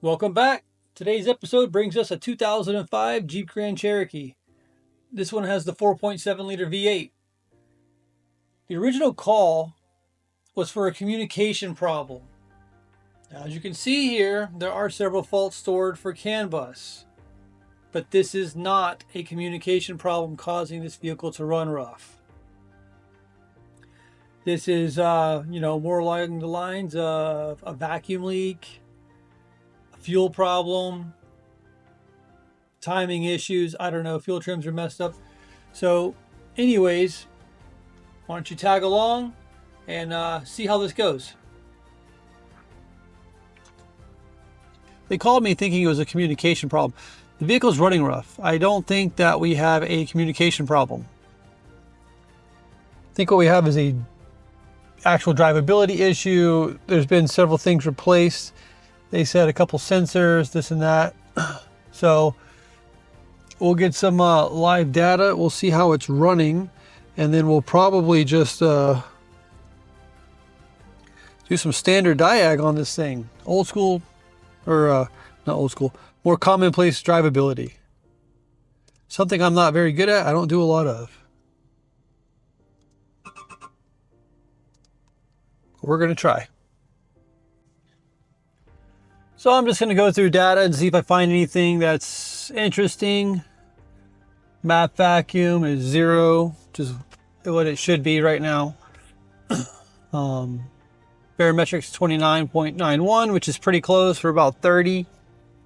Welcome back. Today's episode brings us a 2005 Jeep Grand Cherokee. This one has the 4.7 liter V8. The original call was for a communication problem. Now, as you can see here, there are several faults stored for CAN bus, but this is not a communication problem causing this vehicle to run rough. This is, more along the lines of a vacuum leak, fuel problem, timing issues. I don't know, fuel trims are messed up. So anyways, why don't you tag along and see how this goes. They called me thinking it was a communication problem. The vehicle's running rough. I don't think that we have a communication problem. I think what we have is a actual drivability issue. There's been several things replaced. They said a couple sensors, this and that. So we'll get some live data. We'll see how it's running. And then we'll probably just do some standard diag on this thing. Old school, or not old school, more commonplace drivability. Something I'm not very good at. I don't do a lot of. We're going to try. So I'm just going to go through data and see if I find anything that's interesting. Map vacuum is 0, which is what it should be right now. Barometrics 29.91, which is pretty close for about 30 in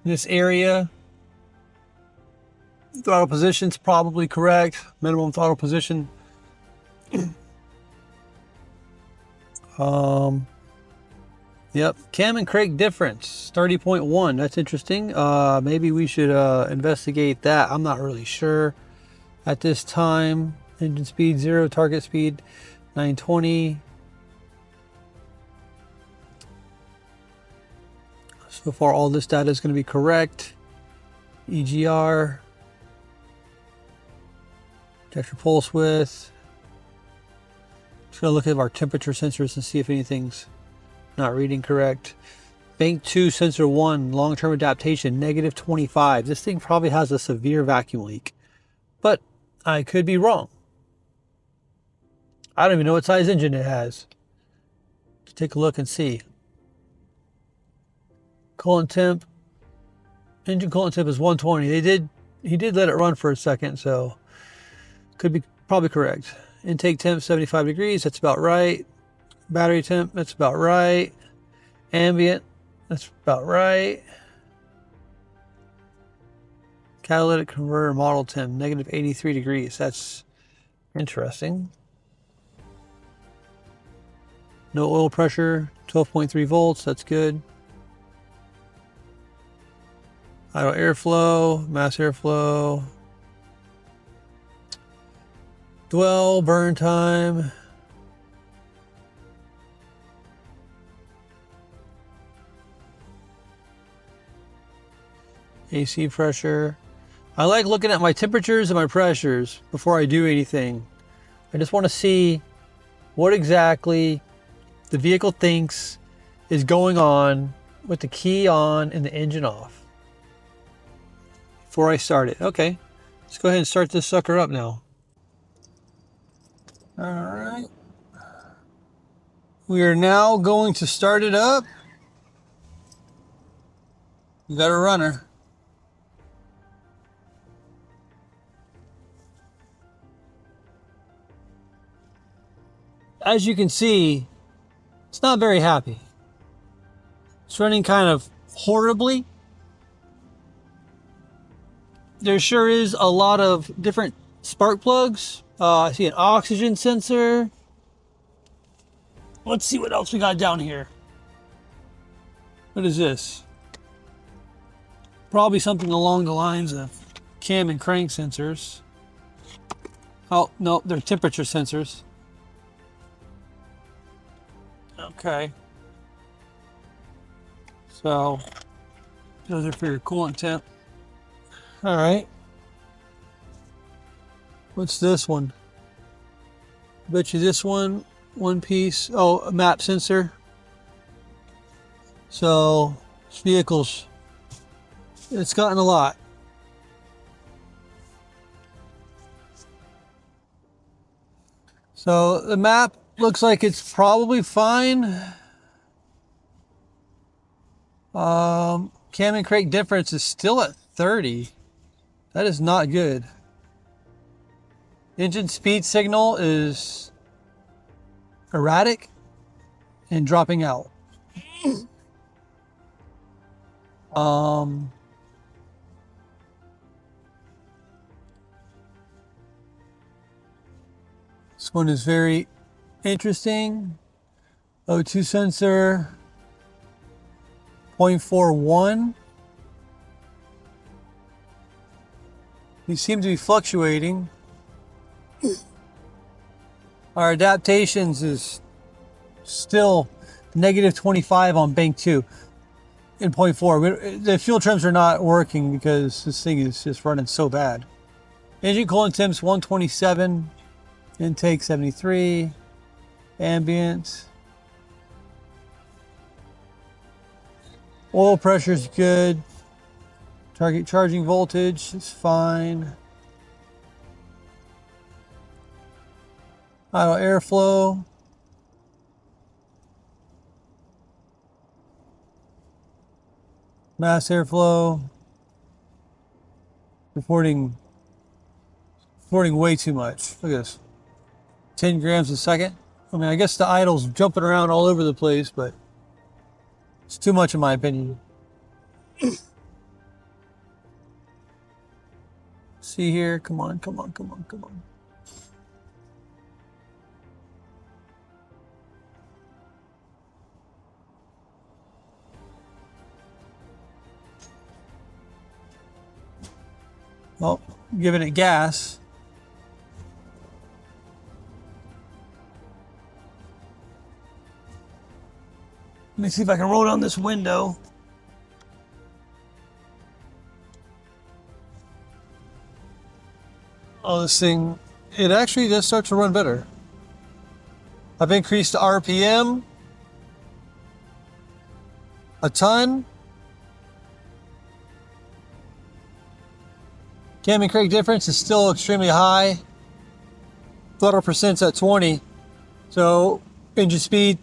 this area. Throttle position's probably correct. Minimum throttle position. Yep, cam and crank difference 30.1. That's interesting. Maybe we should investigate that. I'm not really sure at this time. Engine speed 0, target speed 920. So far all this data is going to be correct. EGR, check your pulse width. Just going to look at our temperature sensors and see if anything's not reading correct. Bank 2 sensor 1, long-term adaptation, -25. This thing probably has a severe vacuum leak, but I could be wrong. I don't even know what size engine it has. Let's take a look and see. Coolant temp, engine coolant temp is 120. He did let it run for a second, so could be probably correct. Intake temp 75 degrees, that's about right. Battery temp, that's about right. Ambient, that's about right. Catalytic converter model temp, -83 degrees. That's interesting. No oil pressure, 12.3 volts, that's good. Idle airflow, mass airflow. Dwell, burn time. AC pressure. I like looking at my temperatures and my pressures before I do anything. I just want to see what exactly the vehicle thinks is going on with the key on and the engine off before I start it. Okay, let's go ahead and start this sucker up now. All right. We are now going to start it up. We got a runner. As you can see, it's not very happy. It's running kind of horribly. There sure is a lot of different spark plugs. I see an oxygen sensor. Let's see what else we got down here. What is this? Probably something along the lines of cam and crank sensors. Oh, no, they're temperature sensors. Okay. So, those are for your coolant temp. All right. What's this one? Bet you this one piece. Oh, a map sensor. So this vehicle's It's gotten a lot. So the map looks like it's probably fine. Cam and crank difference is still at 30. That is not good. Engine speed signal is erratic and dropping out. This one is very interesting. O2 sensor 0.41. These seem to be fluctuating. Our adaptations is still negative 25 on bank 2 in 0.4. The fuel trims are not working because this thing is just running so bad. Engine coolant temps 127, intake 73, ambient. Oil pressure is good. Target charging voltage is fine. Idle airflow. Mass airflow. Reporting way too much. Look at this. 10 grams a second. I mean, I guess the idle's jumping around all over the place, but it's too much in my opinion. See here, come on. Well, giving it gas. Let me see if I can roll down this window. Oh, this thing, it actually does start to run better. I've increased the RPM a ton. Cam and crank difference is still extremely high. Throttle percent's at 20. So engine speed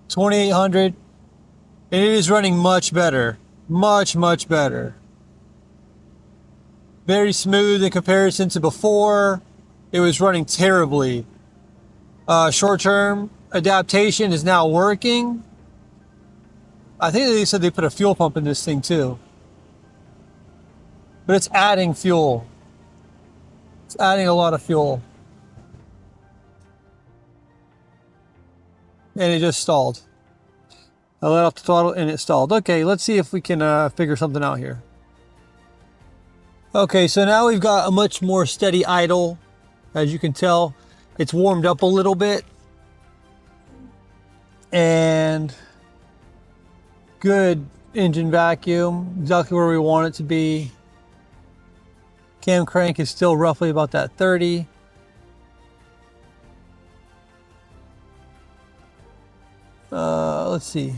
2800, and it is running much better. Much better. Very smooth in comparison to before. It was running terribly. Short-term adaptation is now working. I think they said they put a fuel pump in this thing too. But it's adding fuel. It's adding a lot of fuel. And it just stalled. I let off the throttle and it stalled. Okay, let's see if we can figure something out here. Okay, so now we've got a much more steady idle. As you can tell, it's warmed up a little bit. And good engine vacuum, exactly where we want it to be. Cam crank is still roughly about that 30. Let's see.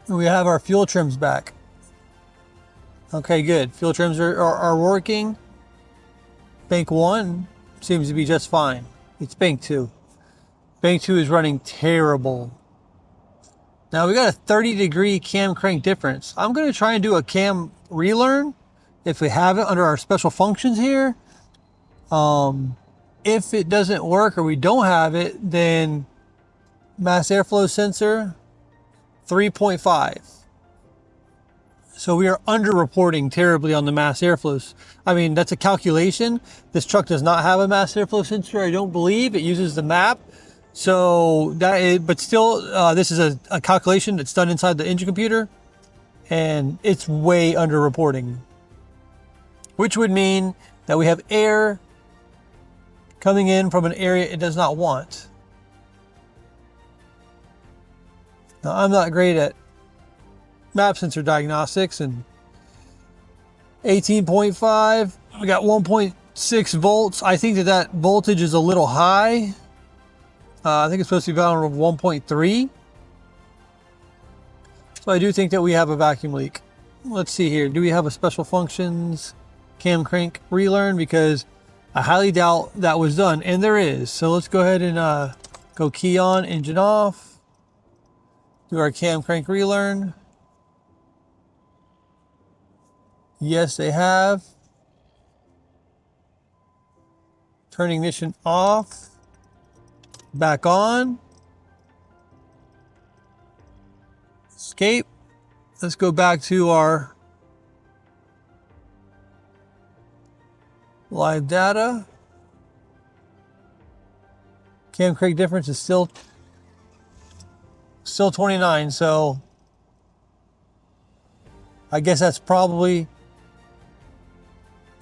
We have our fuel trims back. Okay, good. Fuel trims are working. Bank 1 seems to be just fine. It's bank 2. Bank 2 is running terrible. Now we got a 30-degree cam crank difference. I'm going to try and do a cam relearn if we have it under our special functions here. If it doesn't work or we don't have it, then mass airflow sensor 3.5. So we are underreporting terribly on the mass airflows. I mean, that's a calculation. This truck does not have a mass airflow sensor, I don't believe. It uses the map. So that is, but still, this is a calculation that's done inside the engine computer, and it's way underreporting, which would mean that we have air coming in from an area it does not want. Now, I'm not great at map sensor diagnostics, and 18.5, we got 1.6 volts. I think that voltage is a little high. I think it's supposed to be around 1.3. So I do think that we have a vacuum leak. Let's see here. Do we have a special functions cam crank relearn? Because I highly doubt that was done, and there is. So let's go ahead and go key on, engine off, do our cam crank relearn. Yes, they have. Turn ignition off, back on, escape. Let's go back to our live data. Cam crank difference is still 29, so I guess that's probably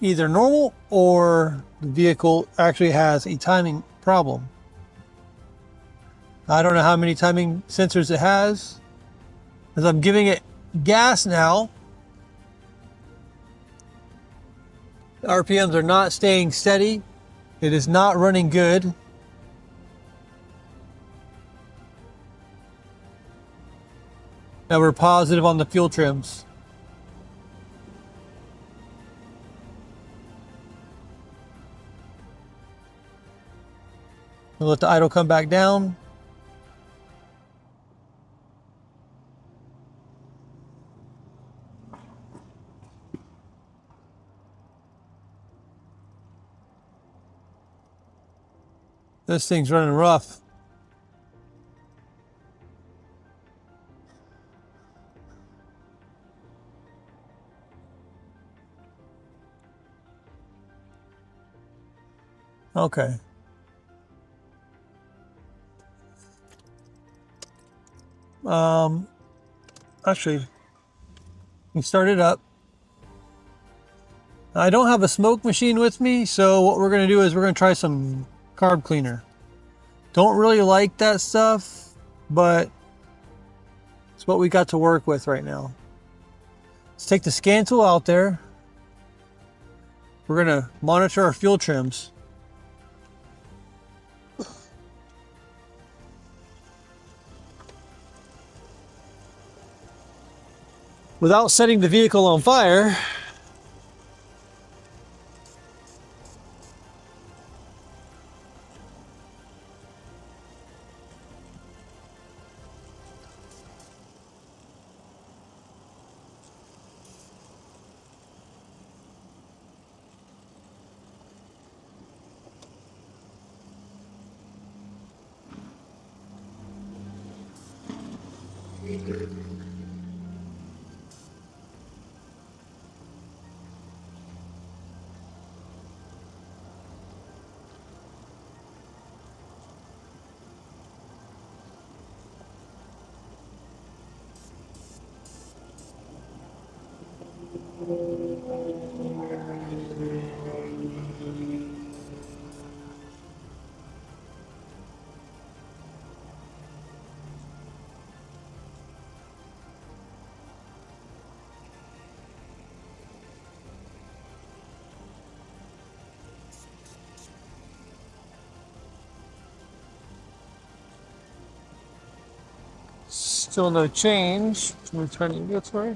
either normal or the vehicle actually has a timing problem. I don't know how many timing sensors it has. As I'm giving it gas now, the RPMs are not staying steady. It is not running good. Now we're positive on the fuel trims. We'll let the idle come back down. This thing's running rough. Okay. Actually, we start it up. I don't have a smoke machine with me, so what we're going to do is we're going to try some carb cleaner. Don't really like that stuff, but it's what we got to work with right now. Let's take the scan tool out there. We're going to monitor our fuel trims. Without setting the vehicle on fire. Still no change. Returning this way.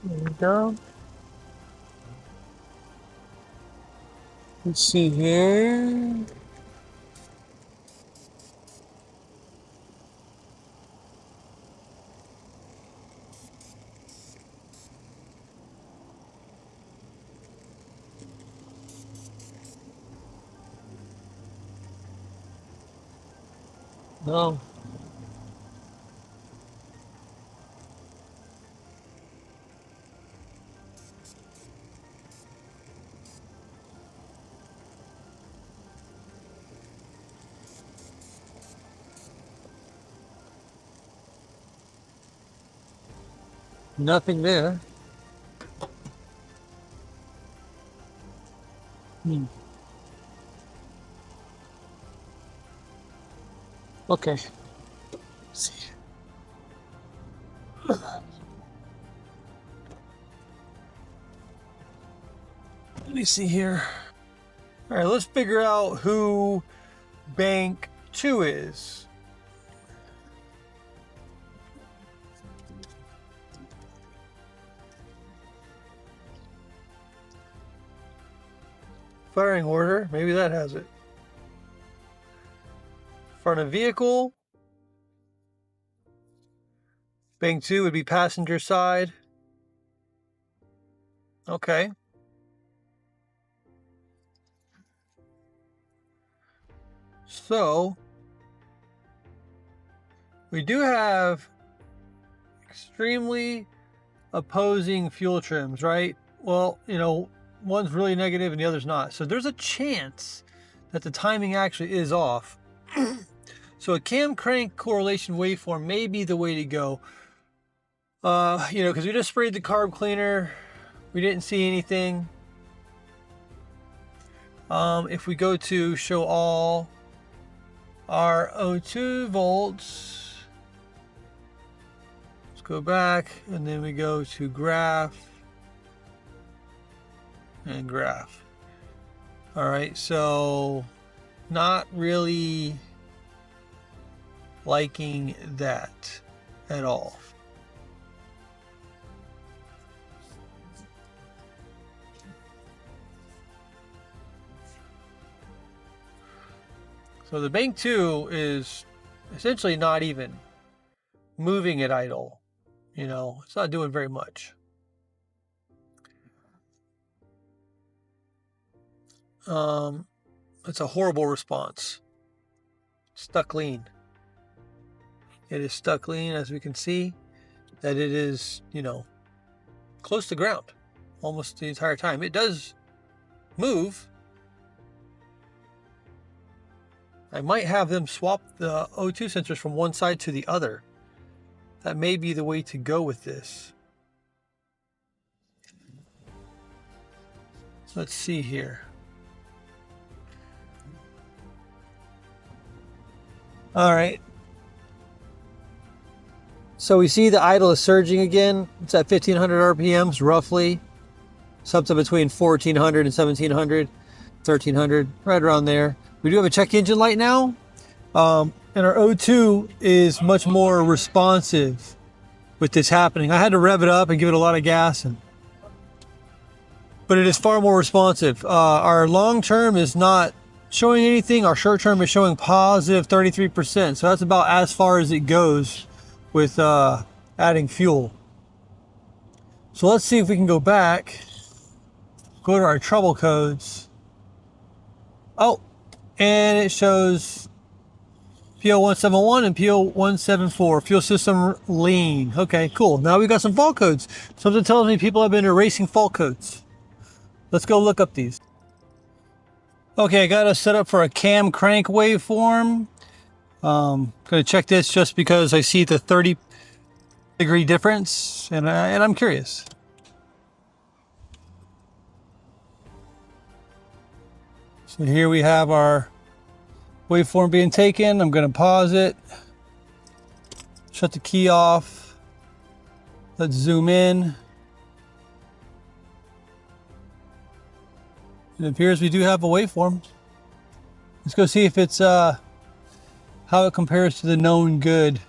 There we go. Let's see here. No. Nothing there. Okay. Let's see. Let me see here. All right, let's figure out who bank 2 is. Firing order, maybe that has it. Front of vehicle. Bank 2 would be passenger side. Okay. So, we do have extremely opposing fuel trims, right? Well, you know, one's really negative and the other's not. So there's a chance that the timing actually is off. So a cam crank correlation waveform may be the way to go. You know, because we just sprayed the carb cleaner. We didn't see anything. If we go to show all our O2 volts, let's go back and then we go to graph and graph. All right, so not really liking that at all. So the bank 2 is essentially not even moving at idle. You know, it's not doing very much. It's a horrible response. Stuck lean. It is stuck lean, as we can see, that it is, you know, close to ground almost the entire time. It does move. I might have them swap the O2 sensors from one side to the other. That may be the way to go with this. Let's see here. All right. So we see the idle is surging again. It's at 1500 RPMs roughly. Something between 1400 and 1700, 1300, right around there. We do have a check engine light now. And our O2 is much more responsive with this happening. I had to rev it up and give it a lot of gas, but it is far more responsive. Our long term is not showing anything. Our short term is showing positive 33%. So that's about as far as it goes with adding fuel. So let's see if we can go back, go to our trouble codes. Oh, and it shows PO171 and PO174, fuel system lean. Okay, cool. Now we got some fault codes. Something tells me people have been erasing fault codes. Let's go look up these. Okay, I got us set up for a cam crank waveform. Gonna check this just because I see the 30-degree difference, and I'm curious. So here we have our waveform being taken. I'm going to pause it, shut the key off. Let's zoom in. It appears we do have a waveform. Let's go see if it's how it compares to the known good.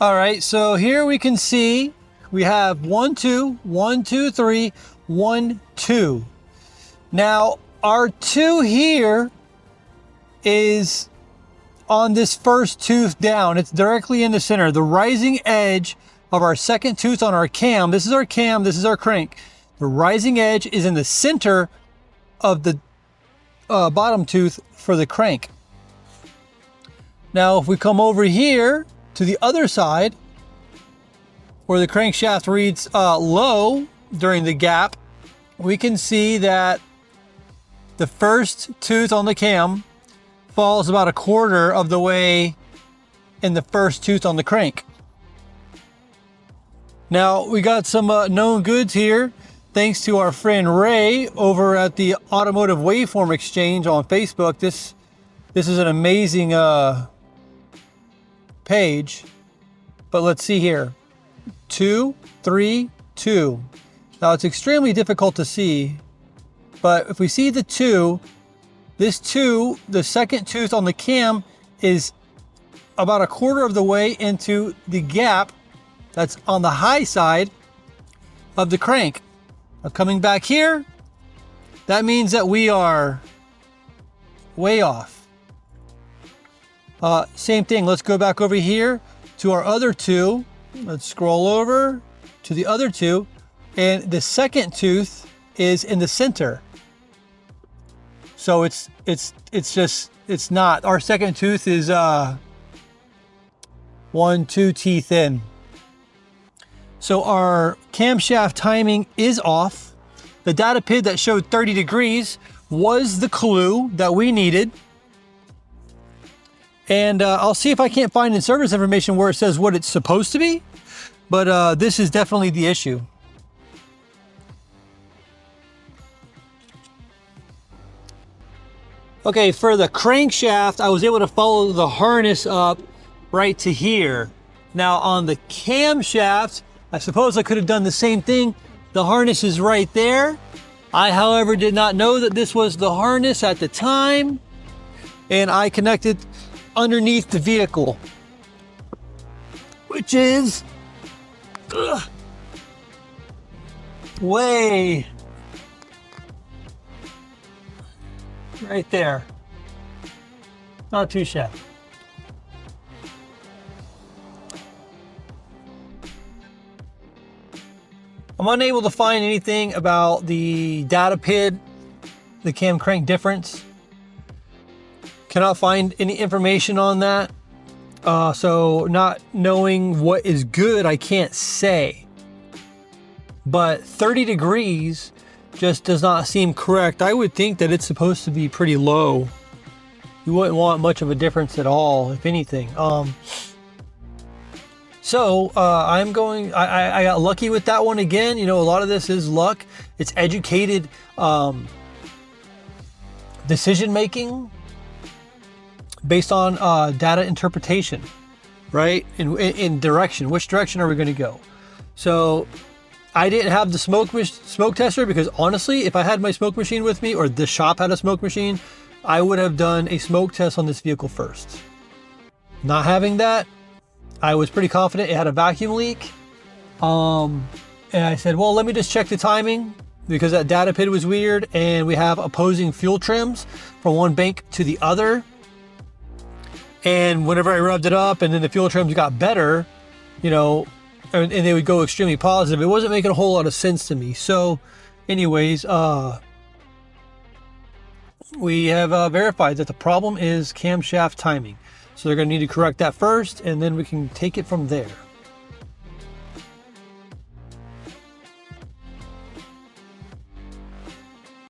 All right, so here we can see we have 1 2 1 2 3 1 2. Now our 2 here is on this first tooth down. It's directly in the center, the rising edge of our second tooth on our cam. This is our cam, this is our crank. The rising edge is in the center of the bottom tooth for the crank. Now if we come over here to the other side where the crankshaft reads low during the gap, we can see that the first tooth on the cam falls about a quarter of the way in the first tooth on the crank. Now we got some known goods here thanks to our friend Ray over at the Automotive Waveform Exchange on Facebook. This is an amazing page, but let's see here. 2 3 2. Now it's extremely difficult to see But if we see the 2, this 2, the second tooth on the cam is about a quarter of the way into the gap that's on the high side of the crank. Now coming back here, that means that we are way off. Same thing, let's go back over here to our other 2. Let's scroll over to the other 2, and the second tooth is in the center. So it's not. Our second tooth is 1, 2 teeth in. So our camshaft timing is off. The data PID that showed 30 degrees was the clue that we needed. And I'll see if I can't find in service information where it says what it's supposed to be. But this is definitely the issue. Okay, for the crankshaft, I was able to follow the harness up right to here. Now on the camshaft, I suppose I could have done the same thing. The harness is right there. I, however, did not know that this was the harness at the time, and I connected underneath the vehicle, which is way right there. Not too shabby. I'm unable to find anything about the data PID, the cam crank difference. Cannot find any information on that. So not knowing what is good, I can't say. But 30 degrees just does not seem correct. I would think that it's supposed to be pretty low. You wouldn't want much of a difference at all, if anything. I got lucky with that one again. You know, a lot of this is luck. It's educated decision making based on data interpretation, right? In direction. Which direction are we going to go? So I didn't have the smoke tester because honestly, if I had my smoke machine with me or the shop had a smoke machine, I would have done a smoke test on this vehicle first. Not having that, I was pretty confident it had a vacuum leak. And I said, well, let me just check the timing because that data PID was weird and we have opposing fuel trims from one bank to the other. And whenever I revved it up and then the fuel trims got better, you know, and they would go extremely positive, it wasn't making a whole lot of sense to me. So anyways, we have verified that the problem is camshaft timing. So they're going to need to correct that first, and then we can take it from there.